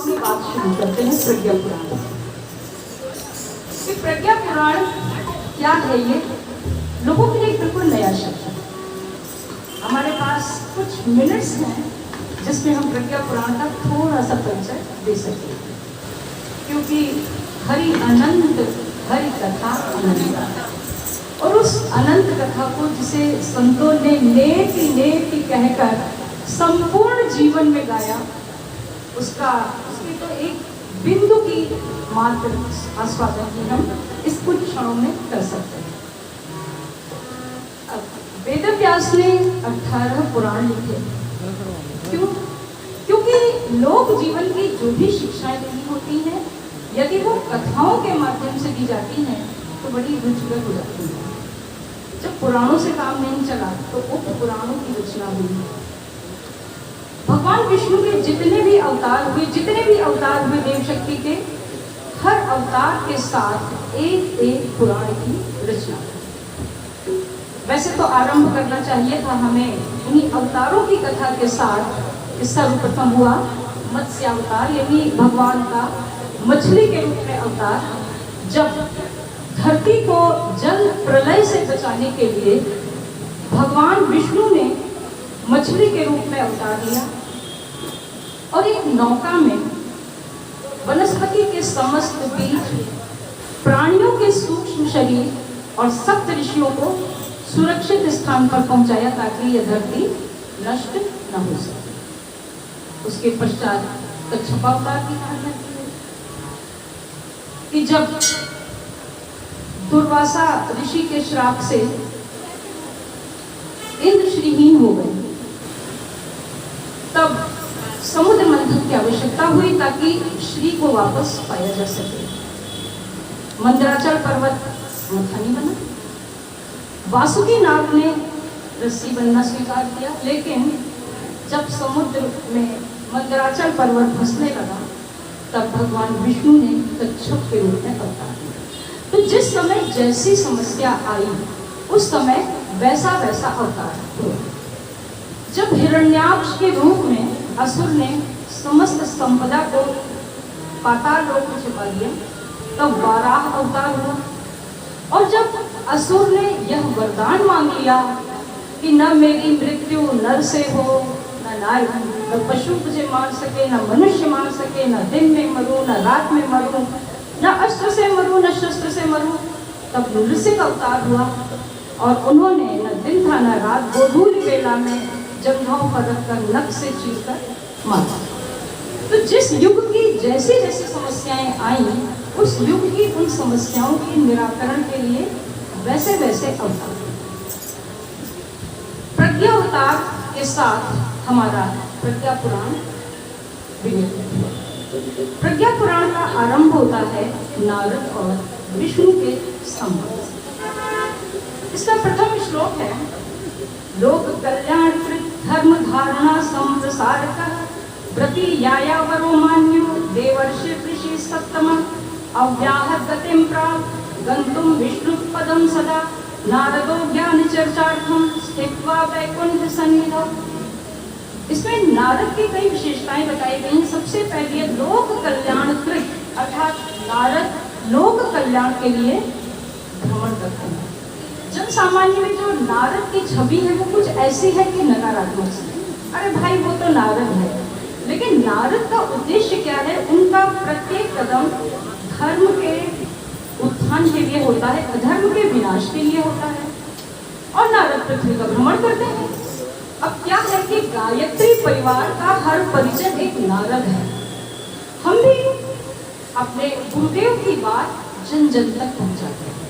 अपनी बात शुरू करते हैं प्रज्ञा पुराण। ये प्रज्ञा पुराण क्या है? ये लोगों के लिए बिल्कुल नया शब्द है। हमारे पास कुछ मिनट्स हैं जिसमें हम प्रज्ञा पुराण का थोड़ा सा परिचय दे सकते हैं, क्योंकि हरि अनंत हरि कथा अनंत, और उस अनंत कथा को जिसे संतों ने नेति नेति कहकर संपूर्ण जीवन में गाया, उसकी तो एक बिंदु की मात्र आस्वादन की हम इस कुछ क्षणों में कर सकते हैं। वेद व्यास ने 18 पुराण लिखे। क्यों? क्योंकि लोक जीवन की जो भी शिक्षाएं देनी होती हैं, यदि वो कथाओं के माध्यम से दी जाती हैं तो बड़ी रुचिकर हो जाती है। जब पुराणों से काम नहीं चला तो उप पुराणों की रचना हुई। भगवान विष्णु के जितने भी अवतार हुए देव शक्ति के, हर अवतार के साथ एक एक पुराण की रचना। वैसे तो आरंभ करना चाहिए था हमें इन्हीं अवतारों की कथा के साथ। सर्वप्रथम हुआ मत्स्य अवतार, यानी भगवान का मछली के रूप में अवतार। जब धरती को जल प्रलय से बचाने के लिए भगवान विष्णु ने मछली के रूप में अवतार लिया और एक नौका में वनस्पति के समस्त बीज, प्राणियों के सूक्ष्म शरीर और सप्त ऋषियों को सुरक्षित स्थान पर पहुंचाया ताकि यह धरती नष्ट न हो सके। उसके पश्चात कच्छप अवतार की कहानी आती है कि जब दुर्वासा ऋषि के श्राप से इंद्र श्रीहीन हो गए, तब समुद्र मंथन की आवश्यकता हुई ताकि श्री को वापस पाया जा सके। मंदराचल पर्वत मथानी बना। वासुकी नाग ने रस्सी बनना स्वीकार किया, लेकिन जब समुद्र में मंदराचल पर्वत फंसने लगा तब भगवान विष्णु ने कच्छप के रूप में अवतार लिया। तो जिस समय जैसी समस्या आई उस समय वैसा वैसा अवतार हुआ। जब हिरण्याक्ष के रूप में असुर ने समस्त संपदा को पाताल लोक में छिपा दिया तब वाराह अवतार हुआ। और जब असुर ने यह वरदान मांग लिया कि न मेरी मृत्यु नर से हो, न पशु मुझे मार सके, न मनुष्य मार सके, न दिन में मरूं न रात में मरूं, न अस्त्र से मरूं न शस्त्र से मरूं, तब नृसिंह अवतार हुआ और उन्होंने न दिन था न रात गोधूल वेला में जंघाओं पर रखकर नख से चीरकर मारा। तो जिस युग की जैसी जैसी समस्याएं आई, उस युग की उन समस्याओं के निराकरण के लिए वैसे वैसे अवतार। प्रज्ञा अवतार के साथ हमारा प्रज्ञा पुराण विनियोग। प्रज्ञा पुराण का आरंभ होता है नारद और विष्णु के संवाद से। इसका प्रथम श्लोक है, लोक कल्याण धर्म धारणा संप्रसारक व्रति यायावरो मान्यो देवर्षि ऋषि सप्तम अव्याहत गतिं प्राप्त गंतुम विष्णु पदम सदा नारदो ज्ञान चर्चार्थम स्थित्वा वैकुंठ सन्निधौ। इसमें नारद की कई विशेषताएं बताई गई हैं। सबसे पहले लोक कल्याण कृत, अर्थात नारद लोक कल्याण के लिए भ्रमण करते हैं। जन सामान्य में जो नारद की छवि है वो कुछ ऐसी है कि नकारात्मक है। अरे भाई वो तो नारद है, लेकिन नारद का उद्देश्य क्या है? उनका प्रत्येक कदम धर्म के उत्थान के लिए होता है, अधर्म के विनाश के लिए होता है। और नारद पृथ्वी का भ्रमण करते हैं। अब क्या है कि गायत्री परिवार का हर परिजन एक नारद है। हम भी अपने गुरुदेव की बात जन जन तक पहुंचाते हैं।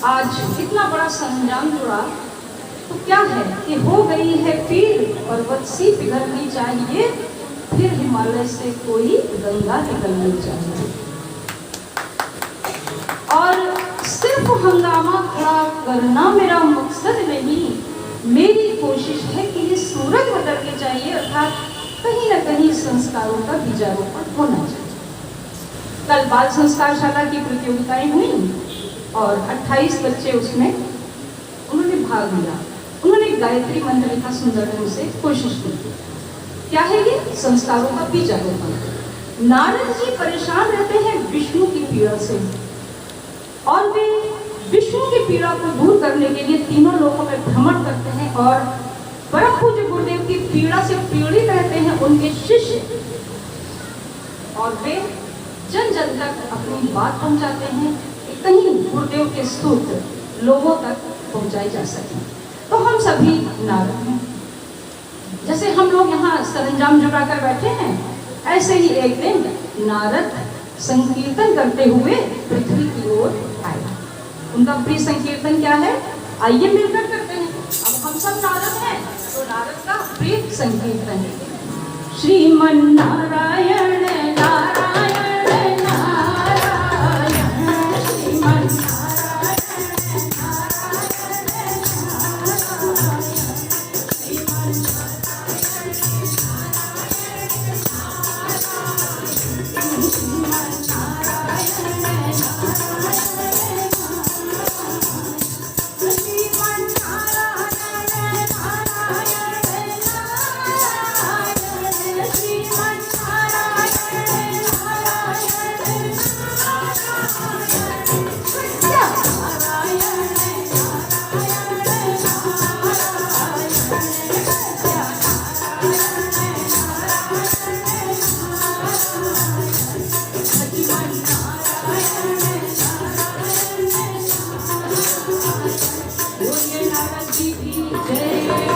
आज इतना बड़ा संजाम जुड़ा तो क्या है कि हो गई है पीर पर्वत सी पिघलनी चाहिए, फिर हिमालय से कोई गंगा निकलनी चाहिए। और सिर्फ हंगामा खड़ा करना मेरा मकसद नहीं, मेरी कोशिश है कि ये सूरत बदलनी चाहिए, अर्थात कहीं न कहीं संस्कारों का बीजारोपण होना चाहिए। कल बाल संस्कारशाला की प्रतियोगिताएं हुई और 28 बच्चे उसमें उन्होंने भाग लिया। उन्होंने गायत्री मंत्र लिखा सुंदर ढंग से, कोशिश की। क्या है ये? संस्कारों का बीजारोपण। नारद जी परेशान रहते हैं विष्णु की पीड़ा से, और वे विष्णु की पीड़ा को दूर करने के लिए तीनों लोकों में भ्रमण करते हैं और परम पूज्य गुरुदेव की पीड़ा से पीड़ित रहते हैं उनके शिष्य, और वे जन जन तक अपनी बात पहुंचाते हैं कि कहीं गुरुदेव के सूत्र लोगों तक पहुंचाई जा सके। तो हम सभी नारद हैं। जैसे हम लोग यहाँ सरंजाम जुटाकर बैठे हैं, ऐसे ही एक दिन नारद संकीर्तन करते हुए पृथ्वी की ओर आए। उनका प्रिय संकीर्तन क्या है? आइए मिलकर करते हैं। अब हम सब नारद हैं, तो नारद का प्रिय संकीर्तन है श्रीमन नारायण नारायण नारायण श्रीमन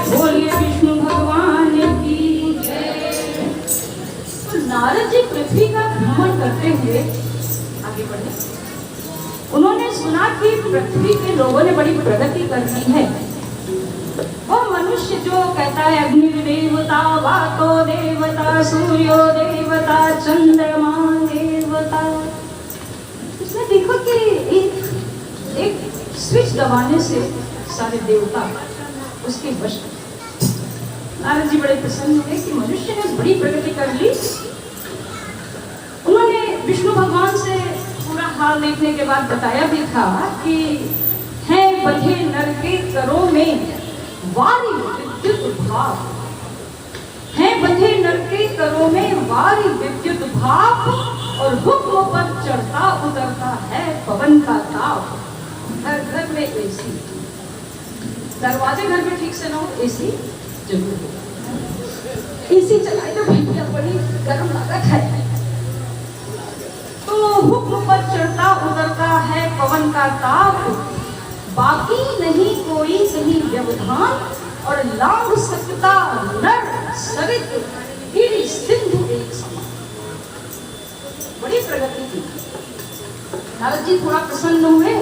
बोलिए विष्णु भगवान की जय। तो नारद जी पृथ्वी का भ्रमण करते हुए आगे बढ़े। उन्होंने सुना कि पृथ्वी के लोगों ने बड़ी प्रगति कर ली है। वो मनुष्य जो कहता है अग्नि देवता, वातो देवता, सूर्यो देवता, चंद्रमा देवता, उसने देखा कि एक स्विच दबाने से सारे देवता उसके वश। नारद जी बड़े प्रसन्न हुए कि मनुष्य ने बड़ी प्रगति कर ली। उन्होंने विष्णु भगवान से पूरा हाल देखने के बाद बताया भी था कि है बधे नर के करों में वारी विद्युत भाव, है बधे नर के करों में वारी विद्युत भाव, और हुक्म पर चढ़ता उतरता है पवन का ताप। घर घर में एसी, दरवाजे घर में ठीक से ना हो एसी जरूर हो। एसी चलाए तो भैया बड़ी गर्म लागत है। तो हुक्म पर चढ़ता उतरता है पवन का ताप, बाकी नहीं कोई कहीं व्यवधान, और लांग सकता नर सरित गिरि सिंधु एक समान। बड़ी प्रगति की। नारद जी थोड़ा प्रसन्न हुए,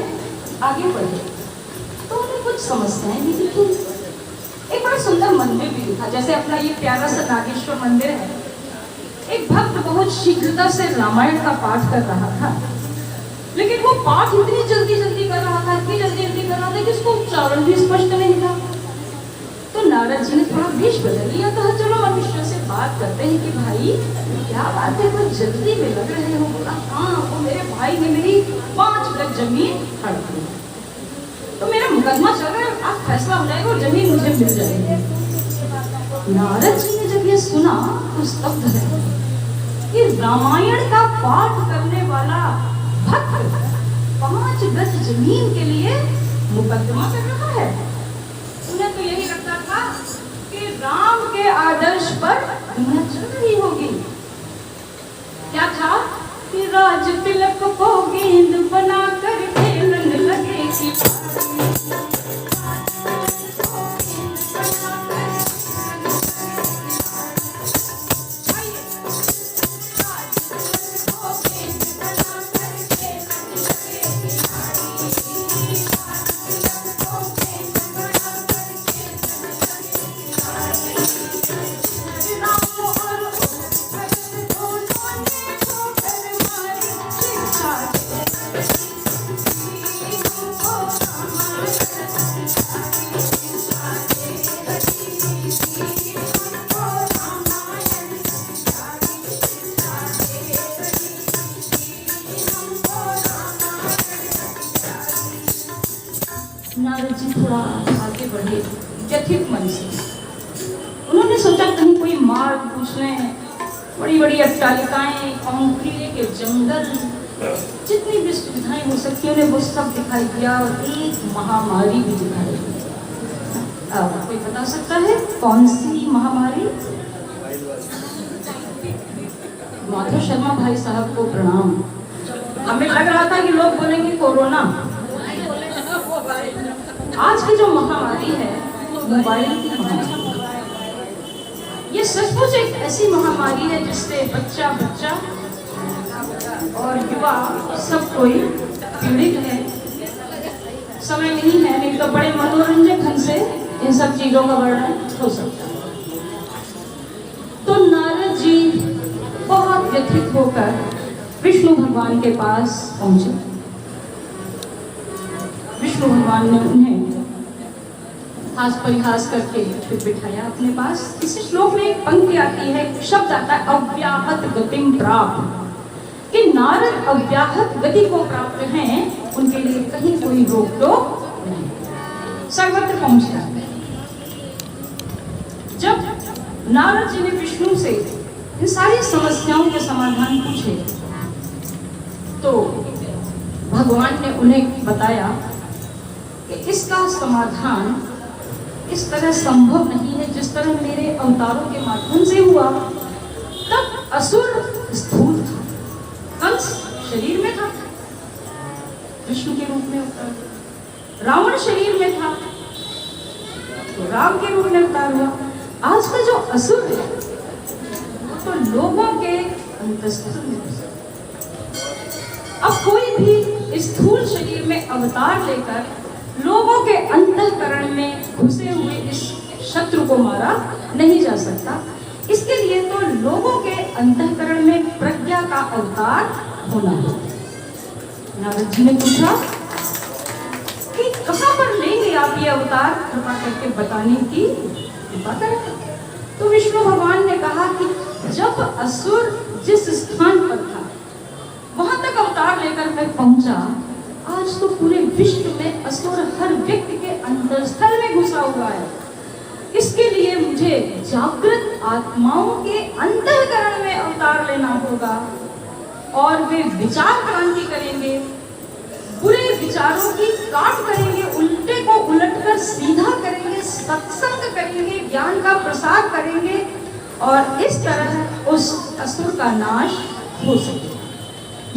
आगे बढ़े तो उन्हें कुछ समस्याएं भी दिखी। एक बड़ा सुंदर मंदिर भी दिखा, जैसे अपना ये प्यारा सा नागेश्वर मंदिर है। एक भक्त बहुत शीघ्रता से रामायण का पाठ कर रहा था, लेकिन वो पाठ इतनी जल्दी जल्दी कर रहा था, इतनी जल्दी जल्दी कर रहा था कि उसको उच्चारण भी स्पष्ट नहीं था। तो नारद जी ने थोड़ा वेश बदल लिया, तो चलो मनुष्यों से बात करते हैं कि भाई क्या बात है, कुछ जल्दी में लग रहे हो। बोला हाँ, वो मेरे भाई ने मेरी 5 गज जमीन हड़प ली, तो मेरा मुकदमा चल रहा है, आप फैसला हो जाएगा और जमीन मुझे मिल जाएगी। नारद जी ने जब ये सुना तो स्तब्ध रहे कि रामायण का पाठ करने वाला भक्त 5 गज जमीन के लिए मुकदमा कर रहा है। उन्हें तो यही लगता था कि राम के आदर्श पर दुनिया चल रही होगी। क्या था कि राज तिलक को गेंद बनाकर खेलने लगे कि नारद जी थोड़ा आगे बढ़े व्यथित मन से। उन्होंने सोचा कहीं कोई मार्ग पूछ रहे हैं, बड़ी बड़ी अट्टालिकाएं, कंक्रीट के जंगल, जितनी भी सुविधाएं हो सकती है वो सब दिखाई दिया और एक महामारी भी दिखाई दी। कोई बता सकता है कौन सी महामारी? माधव शर्मा भाई साहब को प्रणाम। हमें लग रहा था कि लोग बोलेंगे कोरोना। आज की जो महामारी है मोबाइल की महामारी, ये सचमुच एक ऐसी महामारी है जिससे बच्चा बच्चा और युवा सब कोई पीड़ित है। समय नहीं है, नहीं तो बड़े मनोरंजक ढंग से इन सब चीजों का वर्णन हो सकता है। तो नारद जी बहुत व्यथित होकर विष्णु भगवान के पास पहुंचे। विष्णु भगवान ने उन्हें हास परिहास करके फिर बिठाया अपने पास। इस श्लोक में एक पंक्ति आती है, शब्द आता है अव्याहत गतिम प्राप्त, कि नारद अव्याहत गति को प्राप्त हैं, उनके लिए कहीं कोई रोक टोक नहीं, सर्वत्र पहुंच जाते हैं। जब नारद जी ने विष्णु से इन सारी समस्याओं के समाधान पूछे तो भगवान ने उन्हें बताया कि इसका समाधान इस तरह संभव नहीं है जिस तरह मेरे अवतारों के माध्यम से हुआ। तब असुर स्थूल था, कंस शरीर में था, विष्णु के रूप में अवतार, रावण शरीर में था तो राम के रूप में अवतार हुआ। आज का जो असुर है वो तो लोगों के अंतस्थल में, अब कोई भी स्थूल शरीर में अवतार लेकर लोगों के अंतःकरण में घुसे हुए इस शत्रु को मारा नहीं जा सकता। इसके लिए तो लोगों के अंतःकरण में प्रज्ञा का अवतार होना है। नारद जी ने पूछा कि कहां पर लेंगे आप ये अवतार, कृपा करके बताने की कृपा करें। तो विष्णु भगवान ने कहा कि जब असुर जिस स्थान पर था वहां तक अवतार लेकर मैं पहुंचा, आज तो पूरे विश्व में असुर हर व्यक्ति के अंतस्थल में घुसा हुआ है। इसके लिए मुझे जागृत आत्माओं के अंतःकरण में अवतार लेना होगा और वे विचार क्रांति करेंगे, बुरे विचारों की काट करेंगे, उल्टे को उलटकर सीधा करेंगे, सत्संग करेंगे, ज्ञान का प्रसार करेंगे और इस तरह उस असुर का नाश हो सके।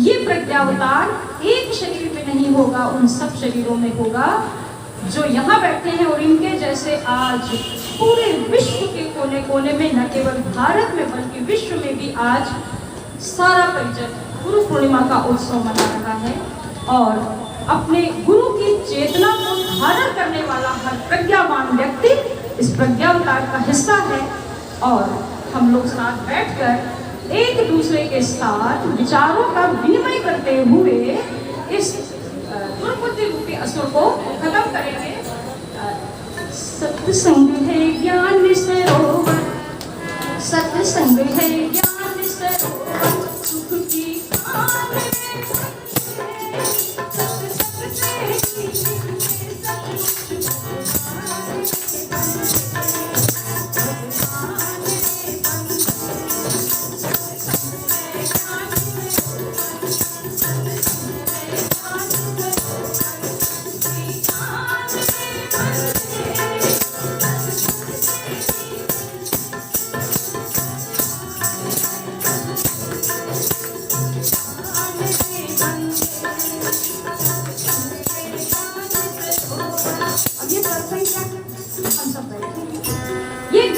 ये प्रज्ञावतार एक शरीर में नहीं होगा, उन सब शरीरों में होगा जो यहाँ बैठे हैं और इनके जैसे आज पूरे विश्व के कोने कोने में, न केवल भारत में बल्कि विश्व में भी आज सारा परिजन गुरु पूर्णिमा का उत्सव मना रहा है और अपने गुरु की चेतना को धारण करने वाला हर प्रज्ञावान व्यक्ति इस प्रज्ञावतार का हिस्सा है। और हम लोग साथ बैठकर एक दूसरे के साथ विचारों का विनिमय करते हुए इस दुर्बुद्धि रूपी असुर को खत्म करेंगे। सत्संग है ज्ञान सरोवर, सत्संग है ज्ञान सरोवर, सुख की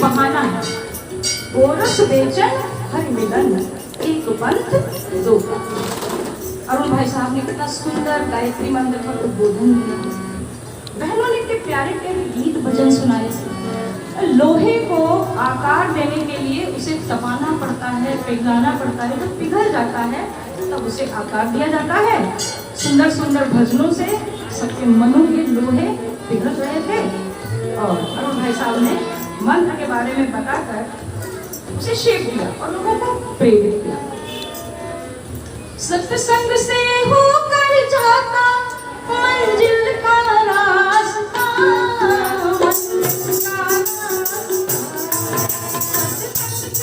बहाना है, गोरस बेचन हरि मिलन, एक पंथ दो। अरुण भाई साहब ने कितना सुंदर गायत्री मंत्र का उद्बोधन दिया। बहनों ने इतने प्यारे प्यारे गीत भजन सुनाए। लोहे को आकार देने के लिए उसे तपाना पड़ता है, पिघलाना पड़ता है, जब पिघल जाता है तब उसे आकार दिया जाता है। सुंदर सुंदर भजनों से सबके मनों के लोहे पिघल रहे थे और अरुण भाई साहब ने मंत्र के बारे में बताकर उसे शेप दिया और लोगों को प्रेरित किया। सत्संग से होकर जाता मंजिल का रास्ता, मंजिल का रास्ता।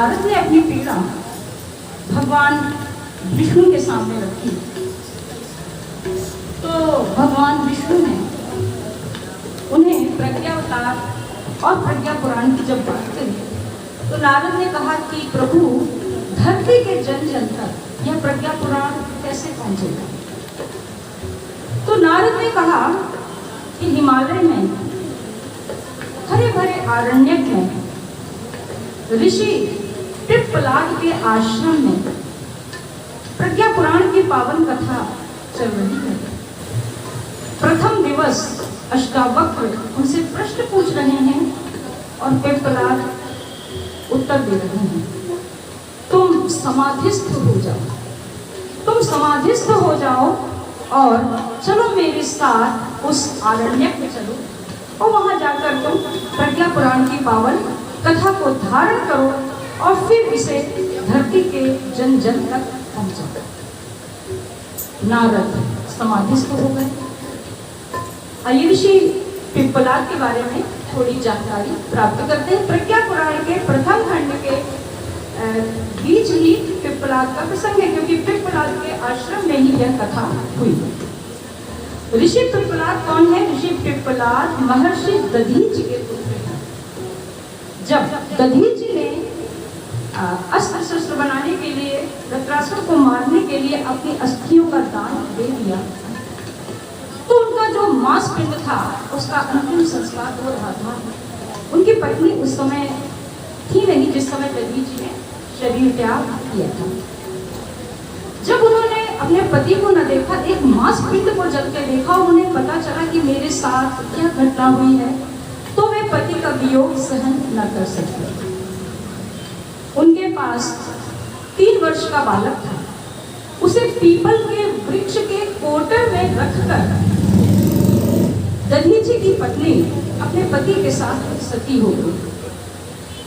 नारद ने अपनी पीड़ा भगवान विष्णु के सामने रखी। तो भगवान विष्णु ने उन्हें प्रज्ञावतार और प्रज्ञा पुराण की जब बात करी, तो नारद ने कहा कि प्रभु, धरती के जन जन तक यह प्रज्ञा पुराण कैसे पहुंचेगा? तो नारद ने कहा कि हिमालय में, हरे भरे आरण्यक में, ऋषि पिप्पलाद के आश्रम में प्रज्ञा पुराण की पावन कथा चल रही है। प्रथम दिवस अष्टावक्र उनसे प्रश्न पूछ रहे हैं और पिप्पलाद उत्तर दे रहे हैं। तुम समाधिस्थ हो जाओ, तुम समाधिस्थ हो जाओ और चलो मेरे साथ उस आरण्यक में चलो और वहां जाकर तुम प्रज्ञा पुराण की पावन कथा को धारण करो और फिर इसे धरती के जन जन तक पहुंचाओ। नारद समाधिस्थ हो गए। आइए ऋषि पिप्पलाद के बारे में थोड़ी जानकारी प्राप्त करते हैं। प्रज्ञा पुराण के प्रथम खंड के बीच ही पिप्पलाद का प्रसंग है, क्योंकि पिप्पलाद के आश्रम में ही यह कथा हुई। ऋषि पिप्पलाद कौन है? ऋषि पिप्पलाद महर्षि दधीचि के पुत्र हैं। जब दधीचि ने अस्त्र शस्त्र बनाने के लिए, वृत्रासुर को मारने के लिए अपनी अस्थियों का दान दे दिया, तो उनका जो मांसपिंड था उसका अंतिम संस्कार हो रहा था। उनकी पत्नी उस समय थी नहीं जिस समय दधीचि ने शरीर त्याग किया था। जब उन्होंने अपने पति को न देखा, एक मांसपिंड को जलते देखा, उन्हें पता चला कि मेरे साथ क्या घटना हुई है, तो वे पति का वियोग सहन न कर सके। उनके पास 3 वर्ष का बालक था। उसे पीपल के वृक्ष के कोटर में रखकर दधीचि की पत्नी अपने पति के साथ सती हो गई।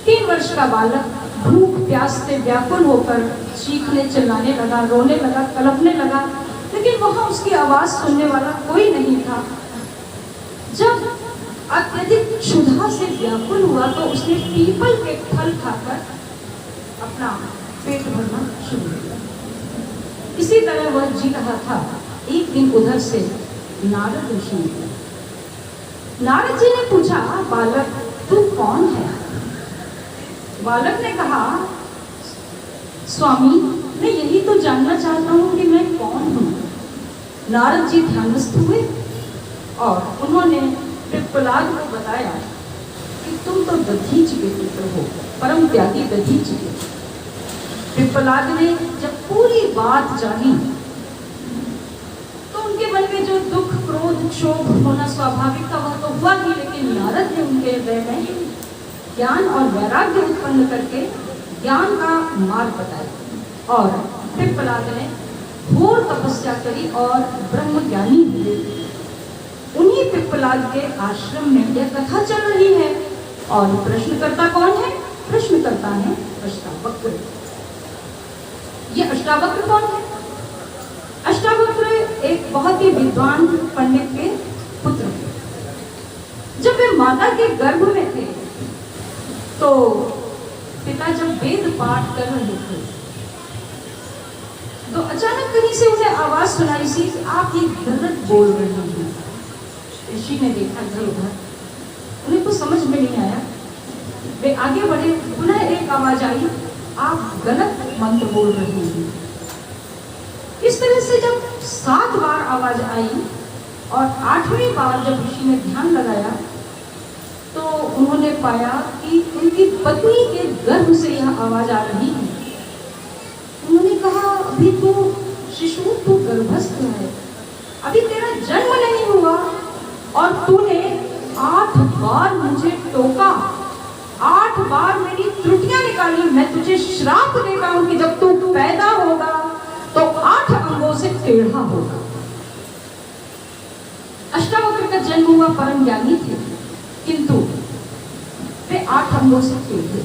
3 वर्ष का बालक भूख प्यास से व्याकुल होकर चीखने चिल्लाने लगा, रोने लगा, कलपने लगा, लेकिन वहां उसकी आवाज सुनने वाला कोई नहीं था। जब अत्यधिक क्षुधा से व्याकुल हुआ तो उसने पीपल के फल खाकर अपना पेट भरना शुरू किया। इसी तरह वह जी रहा था। एक दिन उधर से नारद ऋषि ने, नारद जी ने पूछा, बालक तू कौन है? बालक ने कहा, स्वामी मैं यही तो जानना चाहता हूं कि मैं कौन हूं। नारद जी ध्यानस्थ हुए और उन्होंने पिप्पलाद को बताया कि तुम तो दधीचि के पुत्र हो, परम त्यागी दधीचि के। पिप्पलाद ने जब पूरी बात जानी तो उनके मन में जो दुख, क्रोध, क्षोभ होना स्वाभाविक था वह तो हुआ ही, लेकिन नारद ने उनके हृदय में ज्ञान और वैराग्य उत्पन्न करके ज्ञान का मार्ग बताया और पिप्पलाद ने घोर तपस्या करी और ब्रह्म ज्ञानी हुए। उन्हीं पिप्पलाद के आश्रम में यह कथा चल रही है और प्रश्नकर्ता कौन है? प्रश्नकर्ता है अष्टावक्र। ये अष्टावक्र कौन है? अष्टावक्र एक बहुत ही विद्वान पंडित के पुत्र थे। जब वे माता के गर्भ में थे तो पिता जब वेद पाठ कर रहे थे तो अचानक कहीं से उन्हें आवाज सुनाई सी, आप ये गलत बोल रहे हैं। ऋषि ने देखा इधर उधर, उन्हें कुछ समझ में नहीं आया। वे आगे बढ़े, पुनः एक आवाज आई, आप गलत मंत्र बोल रहे हैं। इस तरह से जब 7 बार आवाज आई और 8वीं बार जब ऋषि ने ध्यान लगाया तो उन्होंने पाया कि उनकी पत्नी के गर्भ से यह आवाज आ रही है। उन्होंने कहा, अभी तो शिशु तू गर्भस्थ है, अभी तेरा जन्म नहीं हुआ और तूने 8 बार मुझे टोका, 8 बार मेरी त्रुटियां निकाली। मैं तुझे श्राप देता हूं कि जब तू पैदा होगा तो 8 अंगों से टेढ़ा होगा। अष्टावक्र का जन्म हुआ, परम ज्ञानी थे, किंतु वे 8 अंगों से टेढ़े।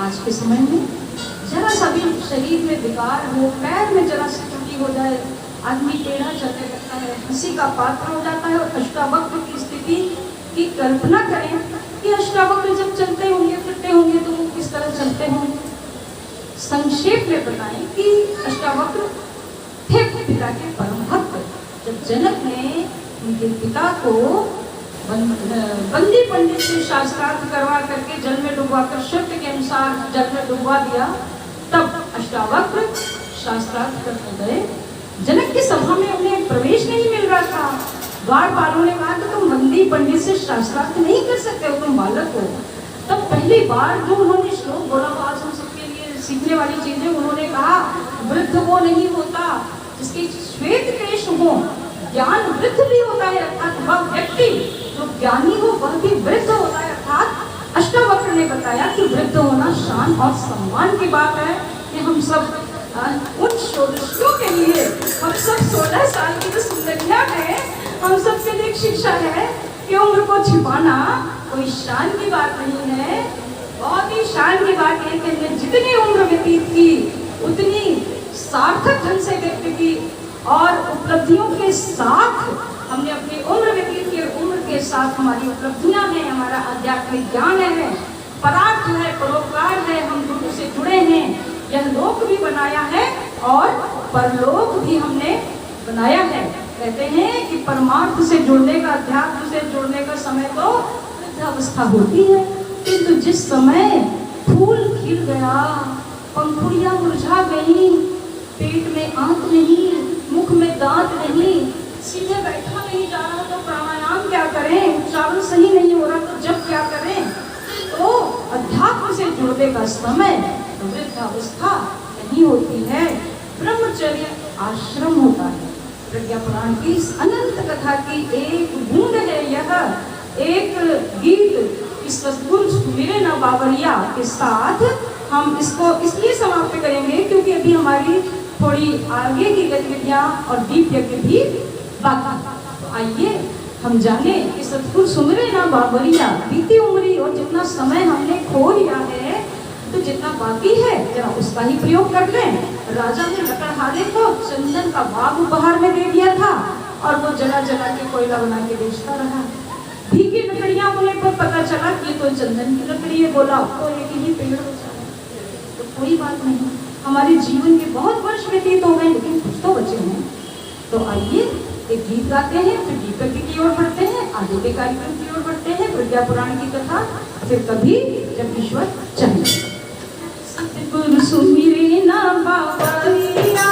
आज के समय में जरा सा भी शरीर में विकार हो, पैर में जरा सी त्रुटि हो जाए, आदमी टेढ़ा चलने लगता है, हंसी का पात्र हो जाता है। और अष्टावक्र की स्थिति की कल्पना करें कि अष्टावक्र जब चलते होंगे फिरते होंगे तो वो किस तरह चलते हैं। संक्षेप में बताएं कि अष्टावक्र थे पिता के परम भक्त। जब जनक ने उनके पिता को बंदी पंडित से शास्त्रार्थ करवा करके जल में डुबवाकर शर्त के अनुसार जल में डुबवा दिया, तब अष्टावक्र शास्त्रार्थ करने गए। जनक की सभा में उन्हें प्रवेश नहीं मिल रहा था। द्वारपालों ने कहा कि तुम बंदी पंडित से शास्त्रार्थ नहीं कर सकते हो, तुम बालक हो। तब पहली बार जो उन्होंने श्लोक बोला, आज हम सबके लिए सीखने वाली चीजें, उन्होंने कहा वृद्ध वो नहीं होता जिसके श्वेत केश हो, ज्ञान वृद्ध भी होता है, अर्थात वह व्यक्ति जो ज्ञानी हो वह भी वृद्ध होता है। अर्थात अष्टावक्र ने बताया कि वृद्ध होना शान और सम्मान की बात है। कि हम सब उन षोडशियों के लिए, हम सब 16 साल की जो सुंदरियां हैं, हम सब के लिए एक शिक्षा है कि उम्र को छिपाना कोई शान की बात नहीं है। बहुत ही शान की बात है कि हमने जितनी उम्र व्यतीत की उतनी सार्थक ढंग से व्यक्त की और उपलब्धियों के साथ हमने अपनी उम्र व्यतीत की। उम्र के साथ हमारी उपलब्धियां हैं, हमारा आध्यात्मिक ज्ञान है, परार्थ है, परोपकार है, हम गुरु से जुड़े हैं। यह लोक भी बनाया है और परलोक भी हमने बनाया है। कहते हैं कि परमार्थ से जुड़ने का, अध्यात्म से जुड़ने का समय तो वृद्धावस्था होती है, किंतु जिस समय फूल खिल गया, पंखुड़ियां मुरझा गई, पेट में आंत नहीं, मुख में दांत नहीं, सीधे बैठा नहीं जा रहा तो प्राणायाम क्या करें, उच्चारण सही नहीं हो रहा तो जप क्या करें, तो अध्यात्म से जुड़ने का समय वृद्धावस्था नहीं होती है, ब्रह्मचर्य आश्रम होता है। प्रज्ञा पुराण की इस अनंत कथा की एक बूंद है यह, एक गीत। इस सद्गुरु सुमिरे न बावरिया के साथ हम इसको इसलिए समाप्त करेंगे क्योंकि अभी हमारी थोड़ी आगे की गतिविधियां और दीप यज्ञ भी बाकी। तो आइए हम जाने कि सतगुरु सुमिरे न बावरिया, बीती उम्री और जितना समय हमने खो लिया है, तो जितना बाकी है जरा उसका ही प्रयोग कर लें। राजा ने लकड़हारे को चंदन का बाग उपहार में दे दिया था और वो जला जला के कोयला बना के बेचता रहा। भीगी लकड़ियां होने पर पता चला कि ये तो चंदन की लकड़ी है, बोला तो एक ही पेड़ बचा है। तो कोई बात नहीं, हमारे जीवन के बहुत वर्ष व्यतीत हो गए लेकिन कुछ तो बचे हैं। तो आइए एक गीत गाते हैं, फिर दीपक की ओर बढ़ते हैं, आगे के कार्यक्रम की ओर बढ़ते हैं, प्रज्ञा पुराण की कथा, फिर कभी जब ईश्वर चाहिए। सतगुरु सुमिरे ना बावरिया,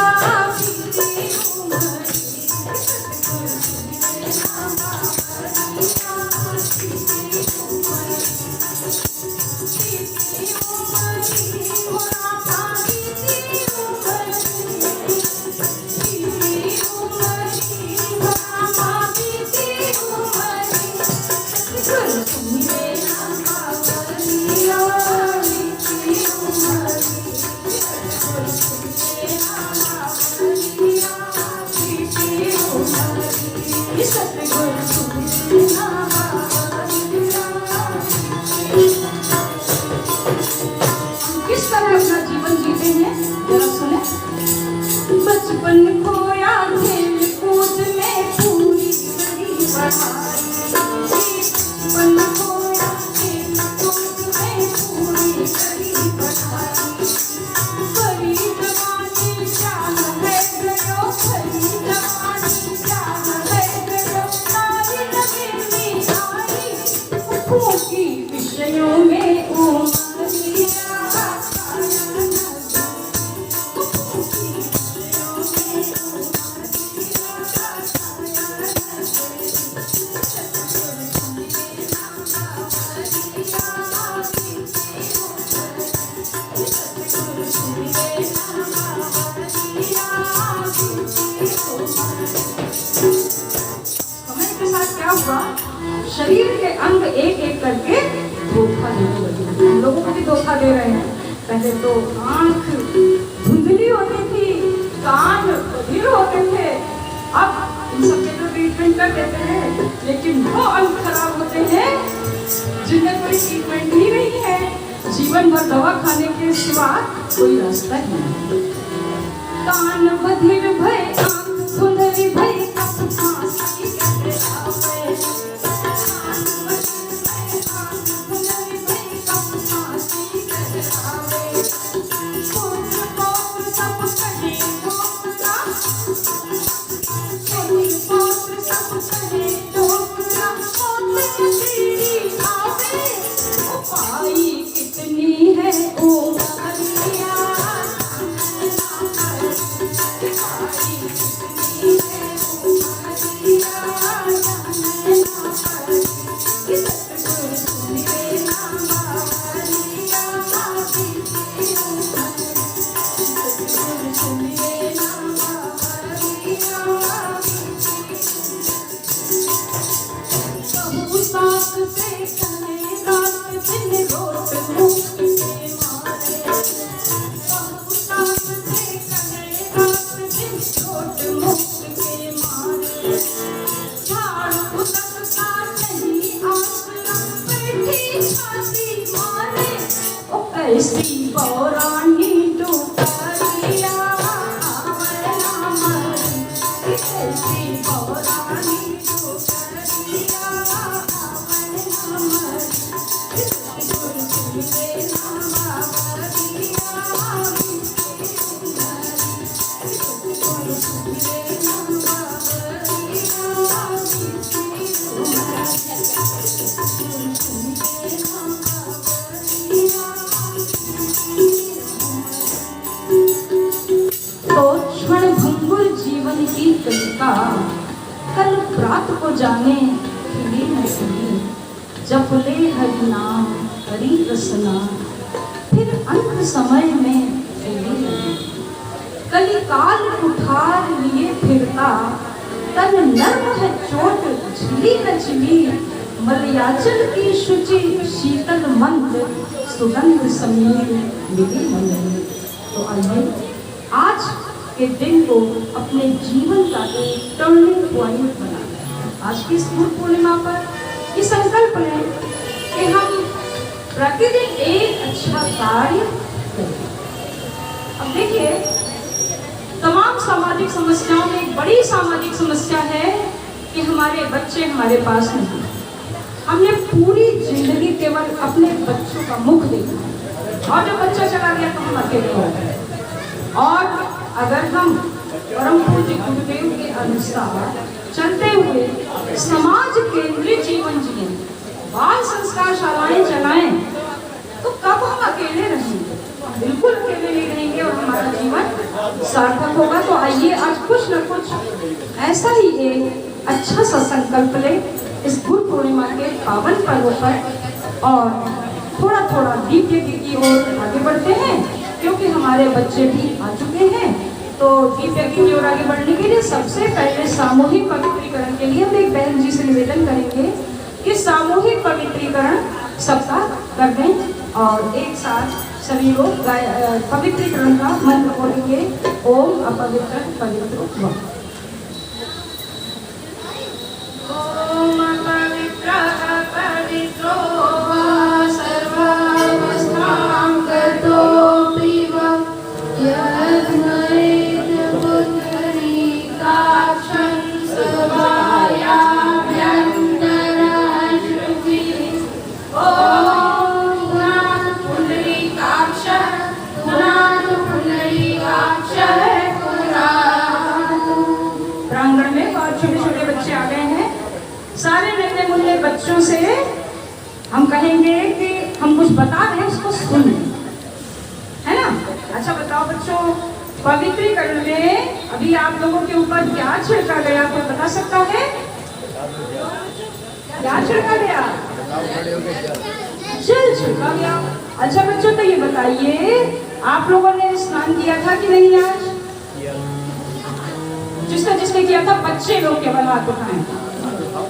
किस तरह अपना जीवन जीते हैं जरा सुने। बचपन खोया खेल कूद में पूरी करी पढ़ाई, बचपन खोया खेल कूद में पूरी करी पढ़ाई, बड़ी जवानी चाह है गयो, बड़ी जवानी चाह है गयो, नारी लगे में आई, उपों की विषयों में उमरिया। शरीर के अंग एक एक करके धोखा देने लगे। हम लोगों को भी धोखा दे रहे हैं। पहले तो आंख धुंधली होती थी, कान बधिर होते थे, अब इन सब के तो ट्रीटमेंट कर देते हैं, लेकिन वो अंग खराब होते हैं जिन्हें कोई ट्रीटमेंट ही नहीं है। जीवन भर दवा खाने के सिवा कोई रास्ता ही नहीं। कान बधिर भय, आंख धुंधली भय, अब फांसी कैसे आवे, कान बधिर भय, आंख धुंधली भय, अब फांसी कैसे कल प्रात को जाने खिली न खिली, जप ले हरि नाम हरि रसना, फिर अंत समय में फैली लगी। कली काल कुठार लिए फिरता, तन नर्म है चोट झिली न झिली, मलयाचल की शुचि शीतल मंद, सुगंध समीर मिली मंद। तो आइए आज के दिन को अपने जीवन का एक टर्निंग पॉइंट बनाएं। आज की इस गुरु पूर्णिमा पर ये संकल्प लें कि हम प्रतिदिन एक अच्छा कार्य करें। अब देखिए, तमाम सामाजिक समस्याओं में एक बड़ी सामाजिक समस्या है कि हमारे बच्चे हमारे पास नहीं। हमने पूरी जिंदगी केवल अपने बच्चों का मुख देखा और जब बच्चा चला गया तो हम अकेले हो गए। और अगर हम परम पूज्य गुरुदेव के अनुसार चलते हुए समाज केंद्रित जीवन जिए, बाल संस्कार शालाएं चलाएं, तो कब हम अकेले रहेंगे? बिल्कुल अकेले नहीं रहेंगे और हमारा जीवन सार्थक होगा। तो आइए आज कुछ न कुछ ऐसा ही एक अच्छा सा संकल्प ले इस गुरु पूर्णिमा के पावन पर्व पर और थोड़ा थोड़ा दीप यज्ञ की ओर आगे बढ़ते हैं, क्योंकि हमारे बच्चे भी आ चुके हैं। तो दीप यज्ञ की ओर आगे बढ़ने के लिए सबसे पहले सामूहिक पवित्रीकरण के लिए हम एक बहन जी से निवेदन करेंगे कि सामूहिक पवित्रीकरण सबका कर दें और एक साथ सभी लोग पवित्रीकरण का मंत्र बोलेंगे। ओम अपवित्र पवित्र भव। ओम अपवित्रः पवित्रो वा सर्वावस्थां गतोऽपि वा बच्चों से हम कहेंगे कि हम कुछ बता रहे हैं उसको सुन, है ना? अच्छा बताओ बच्चों, पवित्रीकरण में अभी आप लोगों के ऊपर क्या छिड़का गया, कोई बता सकता है? क्या छिड़का गया? जल छिड़का गया। अच्छा बच्चों, तो ये बताइए आप लोगों ने स्नान किया था कि नहीं आज? जिसने जिसने किया था बच्चे लोग केवल हाथ उठाएं।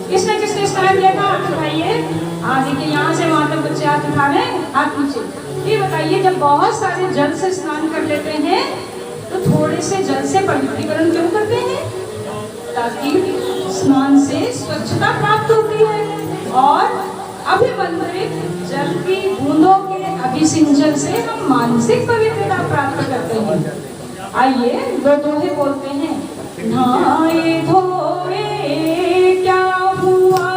किसने किसने स्नान किया था हाथ उठाइए। हाँ देखिए, यहाँ से वहां तक बच्चे हाथ उठा रहे हैं, हाथ नीचे। ये बताइए, जब बहुत सारे जल से स्नान कर लेते हैं तो थोड़े से जल से पवित्रीकरण क्यों करते हैं? ताकि स्नान से स्वच्छता प्राप्त होती है और अभिमंत्रित जल की बूंदों के अभिसिंचन से हम मानसिक पवित्रता प्राप्त करते हैं। आइए दो दोहे बोलते हैं। नहाए धोए क्या हुआ,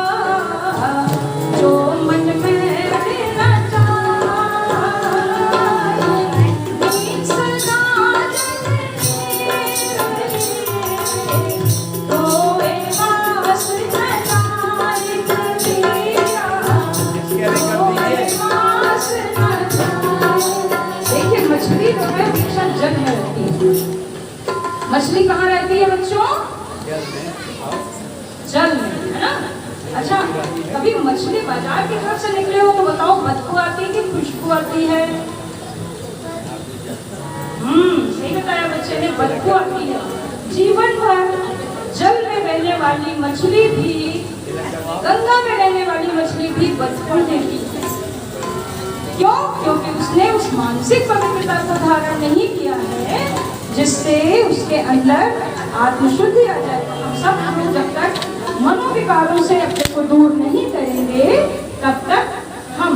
जो मन में रचा, सदा धोए वास नचाए कबीरा, धोए वास नचाए। देखिए, मछली जो है हमेशा जल में रहती है। मछली कहाँ रहती है जल में, है ना। अच्छा, कभी मछली बाजार की तरफ से निकले हो तो बताओ, बदबू आती है कि खुशबू आती है? सही बताया बच्चे ने, बदबू आती है। जीवन भर जल में रहने वाली मछली भी, गंगा में रहने वाली मछली भी बदबू देती है। क्यों? क्योंकि उसने उस मानसिक पवित्रता को धारण नहीं किया है जिससे उसके अंदर आत्मशुद्धि आ जाए। हम सब लोग जब तक मनोविकारों से अपने को दूर नहीं करेंगे तब तक हम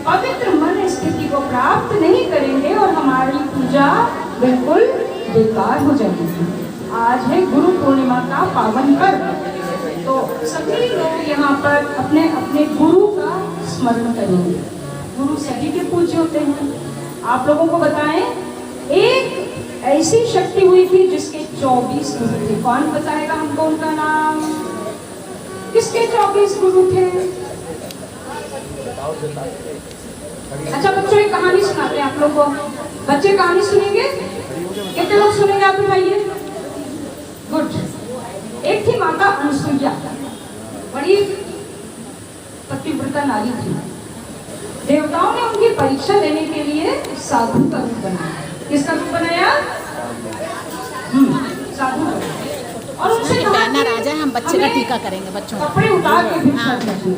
पवित्र मन स्थिति को प्राप्त नहीं करेंगे और हमारी पूजा बिल्कुल बेकार हो जाएगी। आज है गुरु पूर्णिमा का पावन पर्व, तो सभी लोग यहाँ पर अपने अपने गुरु का स्मरण करेंगे। गुरु सभी के पूज्य होते हैं। आप लोगों को बताएं, एक ऐसी शक्ति हुई थी जिसके 24 गुरु थे। कौन बताएगा हमको उनका नाम? किसके 24 गुरु थे? अच्छा बच्चों, एक कहानी सुनाते हैं आप लोग को। बच्चे कहानी सुनेंगे? कितने लोग सुनेंगे आप बताइए? गुड। एक थी माता अनुसुईया, बड़ी पतिव्रता नारी थी। देवताओं ने उनकी परीक्षा लेने के लिए साधु का रूप बनाया। किसका रूप बनाया? साधु का। और उनसे कहा कि राजा हम बच्चे का टीका करेंगे, बच्चों कपड़े उतार के भिक्षा चाहिए।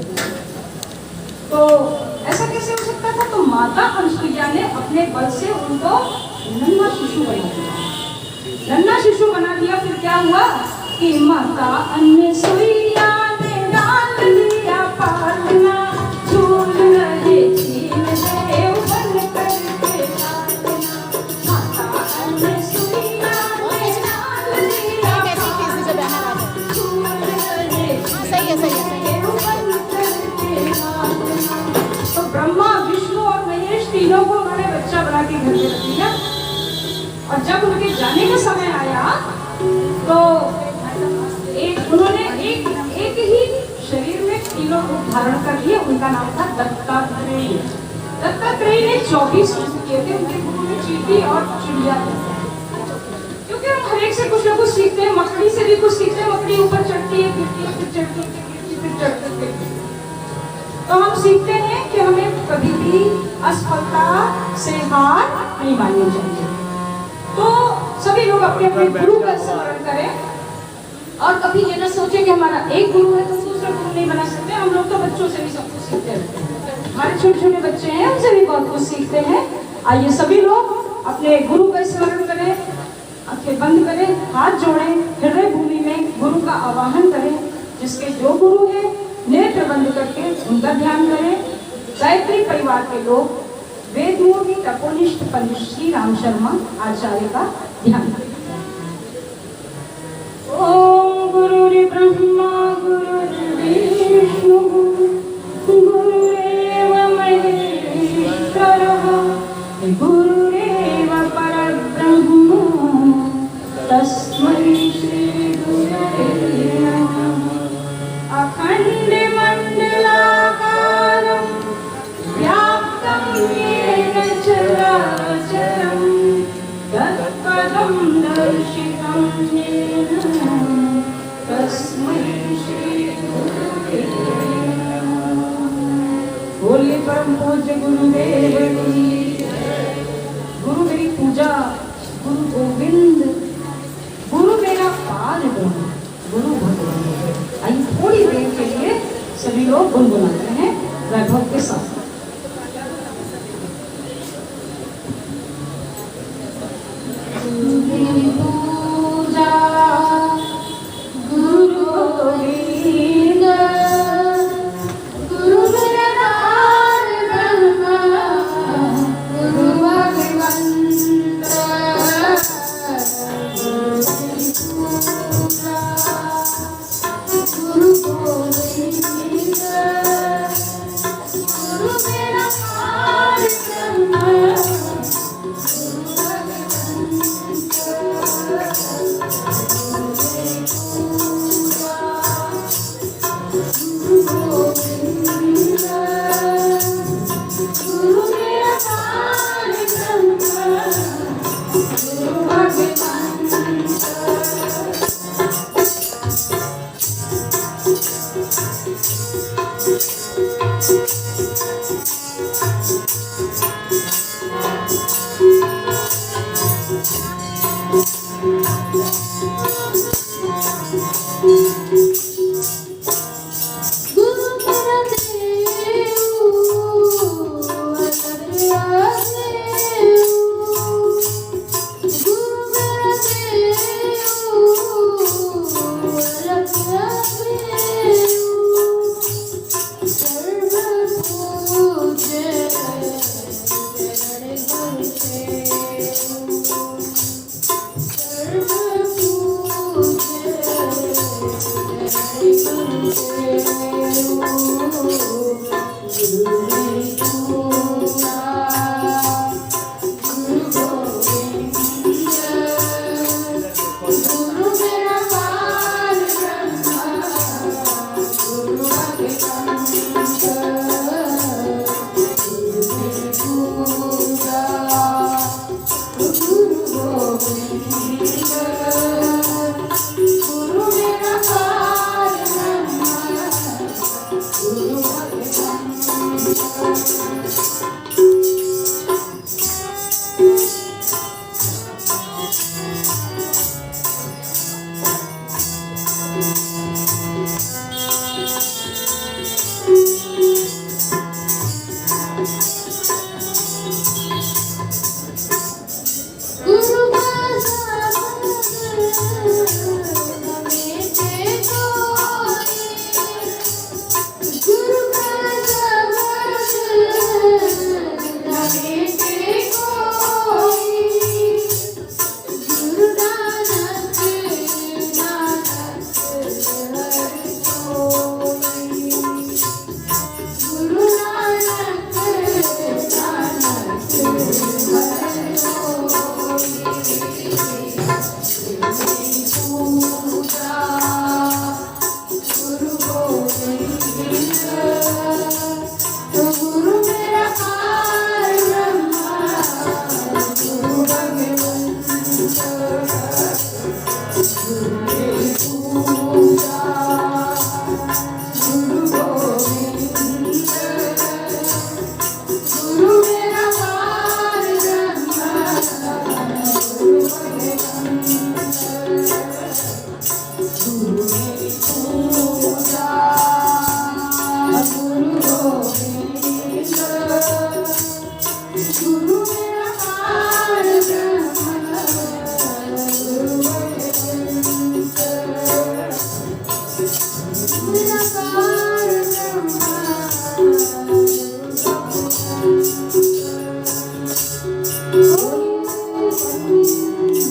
तो ऐसा कैसे हो सकता था? तो माता अनुसुईया ने अपने बल से उनको नन्हा शिशु बना दिया। नन्हा शिशु बना दिया। फिर क्या हुआ कि माता अनुसुईया ने डाल दिया पालना, झूल रहे झील देव बन करके पालना। माता अनुसुईया ने डाल दिया पालना, झूल रहे झील देव बन करके पालना। तो ब्रह्मा, विष्णु और महेश तीनों को उन्होंने बच्चा बना के घर में रख दिया। और जब उनके जाने का समय आया तो उन्होंने एक ही शरीर में तीनों रूप धारण कर लिए। उनका नाम था दत्तात्रेय। दत्तात्रेय ने 24 रूप किए थे। उनके गुरु में चींटी और चिड़िया थे। क्योंकि हम हर एक से कुछ ना कुछ सीखते हैं। मकड़ी से भी कुछ सीखते हैं। मकड़ी ऊपर चढ़ती है, गिरती है, फिर चढ़ती है, गिरती है, फिर चढ़ती है। तो हम सीखते हैं कि हमें कभी भी असफलता से हार नहीं माननी चाहिए। तो सभी लोग अपने अपने गुरु का स्मरण करें और कभी ये ना सोचे कि हमारा एक गुरु है तो दूसरा गुरु नहीं बना सकते। हम लोग तो बच्चों से भी सब कुछ सीखते हैं। हमारे छोटे छोटे बच्चे हैं, उनसे भी बहुत कुछ सीखते हैं। आइए सभी लोग अपने गुरु का स्मरण करें, आंखें बंद करें, हाथ जोड़ें, हृदय भूमि में गुरु का आवाहन करें। जिसके जो गुरु है नेत्र बंद करके उनका ध्यान करें। गायत्री परिवार के लोग वेदमूर्ति तपोनिष्ठ पंडित श्री राम शर्मा आचार्य का ध्यान करें। ओम गुरुर्ब्रह्मा गुरुर्विष्णु गुरुरेव महेश्वरः गुरुरेव परब्रह्म तस्मै श्री गुरवे नमः। अखंड मंडलाकारं व्याप्तं येन चराचरं तत्पदं दर्शितं येन तस्मै श्री गुरवे नमः। बोलिए परम पूज्य गुरुदेव की। गुरु मेरी पूजा, गुरु गोविंद, गुरु मेरा पाद धोना, गुरु भगवान। आइए थोड़ी देर के लिए सभी लोग गुनगुनाते हैं वैभव के साथ। पूजा गुरु गोविंद, गुरु मेरा ब्रह्मा, गुरु भगवंत। गुरु गोविंद, गुरु मेरा ब्रह्मा,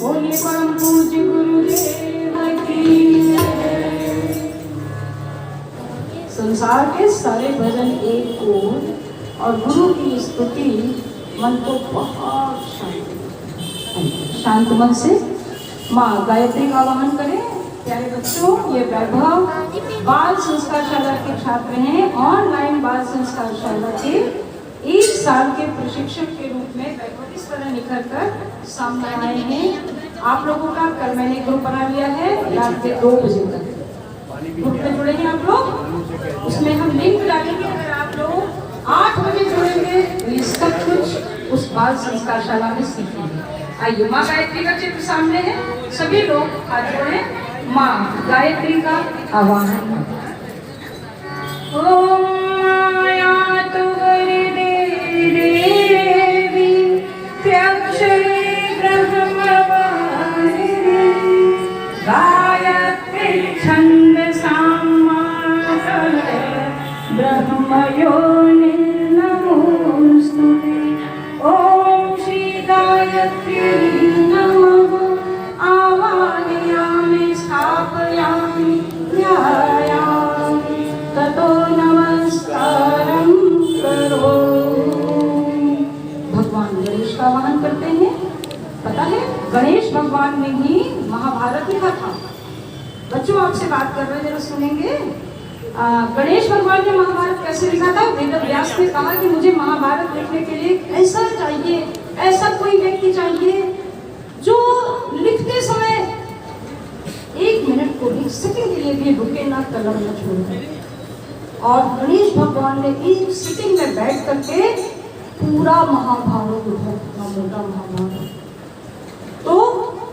बोलिए परम पूज्य गुरुदेव की। संसार के सारे भजन एक ओर और गुरु की स्तुति मन को बहुत शांत मन से माँ गायत्री का आवाहन करें। प्यारे बच्चों, ये वैभव बाल संस्कार शाला के छात्र हैं। ऑनलाइन बाल संस्कार शाला के 1 साल के प्रशिक्षक के रूप में वैभव इस तरह निखर कर सामने आए हैं। आप लोगों का कल मैंने ग्रुप बना लिया है रात के 2 बजे तक। ग्रुप में जुड़े हैं आप लोग, उसमें हम लिंक डालेंगे। अगर आप लोग 8 बजे जुड़ेंगे तो ये सब कुछ उस बाल संस्कार शाला में सीखेंगे। आइए, माँ गायत्री का चित्र सामने है, सभी लोग हाथ जोड़े, माँ गायत्री का आवाहन। ओम मायातु वरदेवी त्र्यक्षरी ब्रह्मवारिणी गायत्री छन्दसां मातः ब्रह्मयोनि नमोस्तुते। ओम श्री गायत्री नमः आवाहयामि स्थापयामि ध्यायामि ततो नमस्कारं करोमि। भगवान गणेश का आवाहन करते हैं। पता है, गणेश भगवान ने ही महाभारत लिखा था। बच्चों, आपसे बात कर रहे हैं, जरा सुनेंगे। गणेश भगवान ने महाभारत कैसे लिखा था? वेद व्यास ने कहा कि मुझे महाभारत लिखने के लिए ऐसा चाहिए, ऐसा कोई व्यक्ति चाहिए जो लिखते समय 1 मिनट को भी, सेकंड के लिए भी रुके ना, कलम न छोड़े। और गणेश भगवान ने एक सिटिंग में बैठ करके पूरा महाभारत लिखा, इतना मोटा महाभारत। तो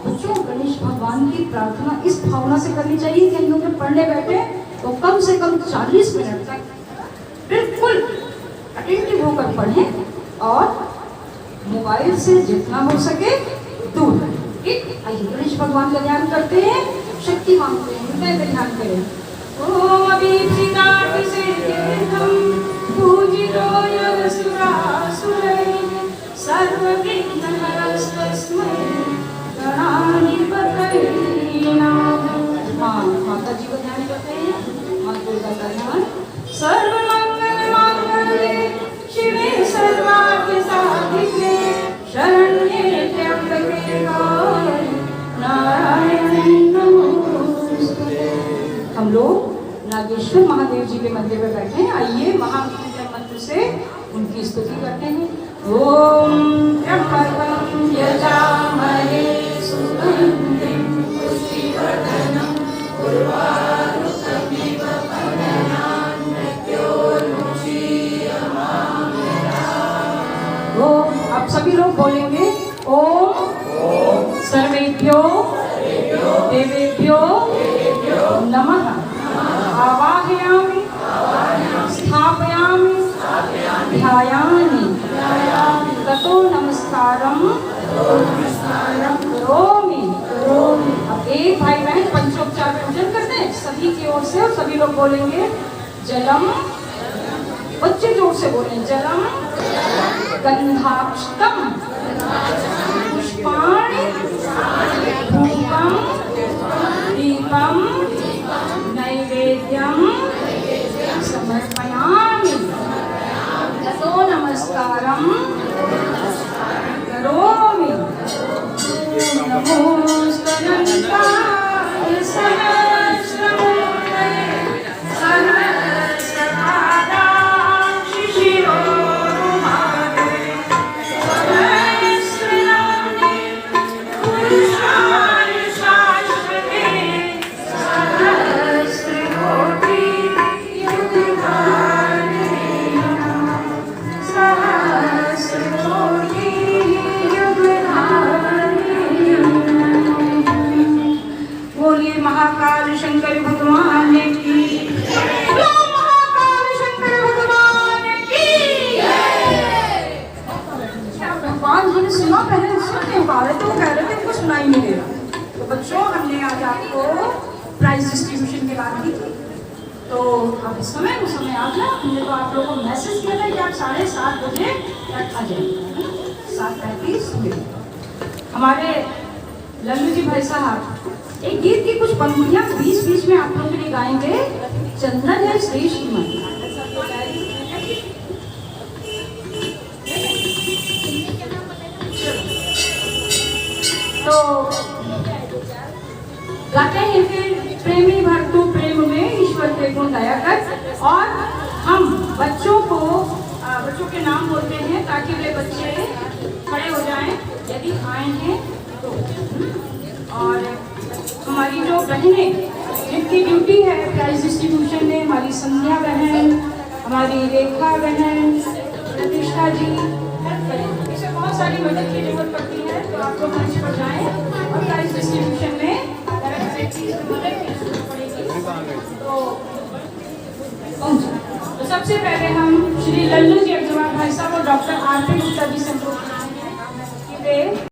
बच्चों, गणेश भगवान की प्रार्थना इस भावना से करनी चाहिए कि हम लोग पढ़ने बैठे तो कम से कम 40 मिनट तक बिल्कुल अटेंटिव होकर पढ़ें और मोबाइल से जितना हो सके दूर रहें। ठीक? आइए, गणेश भगवान का ध्यान करते हैं, शक्ति मांगते हैं, हृदय में ध्यान करें। ओम अभिप्सिताति सिद्धिर्घं पूजितो यगसुरासुरैः सर्वविघ्नहरस्तस्मै गणाधिपतये नमः। हाँ, माता जी को ध्यान करते हैं, माँ दुर्गा का ध्यान। सर्वमंगल मांगल्ये शिवे सर्वार्थ साधिके शरण्ये त्र्यंबके गौरी नारायणी नमोस्तुते। हम लोग नागेश्वर महादेव जी के मंदिर में बैठे हैं। आइए, महामृत्युंजय मंत्र से उनकी स्तुति करते हैं। ओम त्र्यंबकं यजामहे सुगन्धिं पुष्टिवर्धनं उर्वारुकमिव वदनान् मृत्योर्मुक्षीयमामृतात्। ओम, आप सभी लोग बोलेंगे ओम सर्वेभ्यो देवेभ्यो नमः आवाहयामि स्थापयामि ध्यायामि ततो नमस्कारं करोमि। अब एक भाई बहन पंचोपचार पूजन करते हैं सभी की ओर से, और सभी लोग बोलेंगे जलम, बच्चे जोर से बोलें जलम गंधाक्षतम पुष्पाणि धूपम दीपम नैवेद्यम समर्पयामि ततो नमस्कारं करोमि। नमोस्तनन्ताय सहस्रमूर्तये सहस्रपादाक्षि शिरोरुमाले सहस्रनाम्नि पुरुषाय शाश्वते सहस्रकोटि युगधारिणे सहस्रकोटि युगधारिणे। बोलिए महाकाल शंकर भगवान की, बोलो महाकाल शंकर भगवान की। भगवान जी ने सुना, पहले सुन नहीं पा रहे थे, वो कह रहे थे उनको सुनाई नहीं दे रहा। तो बच्चों हमने आज आपको प्राइज डिस्ट्रीब्यूशन की बात की थी, तो अब इस समय उस समय आप ना, हमने तो आप लोगों को मैसेज किया था कि आप 7:30 बजे तक आ जाएंगे, 7:35 बजे। हमारे लल्लू जी भाई साहब एक गीत की कुछ पंक्तियां बीच बीच में आप लोगों के लिए गाएंगे। चंदन है इस देश की माटी। तो गाते हैं फिर प्रेमी भर तू प्रेम में ईश्वर के गुण दया कर, और हम बच्चों को बच्चों के नाम बोलते हैं ताकि वे बच्चे खड़े हो जाएं यदि आए हैं तो। और हमारी जो बहनें जिनकी ड्यूटी है प्राइज डिस्ट्रीब्यूशन में, हमारी संध्या बहन, हमारी रेखा बहन, प्रतिष्ठा जी हेल्प करें। इसे बहुत सारी मदद की जरूरत पड़ती है, तो आप लोग मंच पर जाएं और प्राइज डिस्ट्रीब्यूशन में मदद की जरूरत पड़ेगी तो सबसे पहले हम श्री लल्लू जी अग्रवाल भाई साहब और डॉक्टर आरपी गुप्ता जी से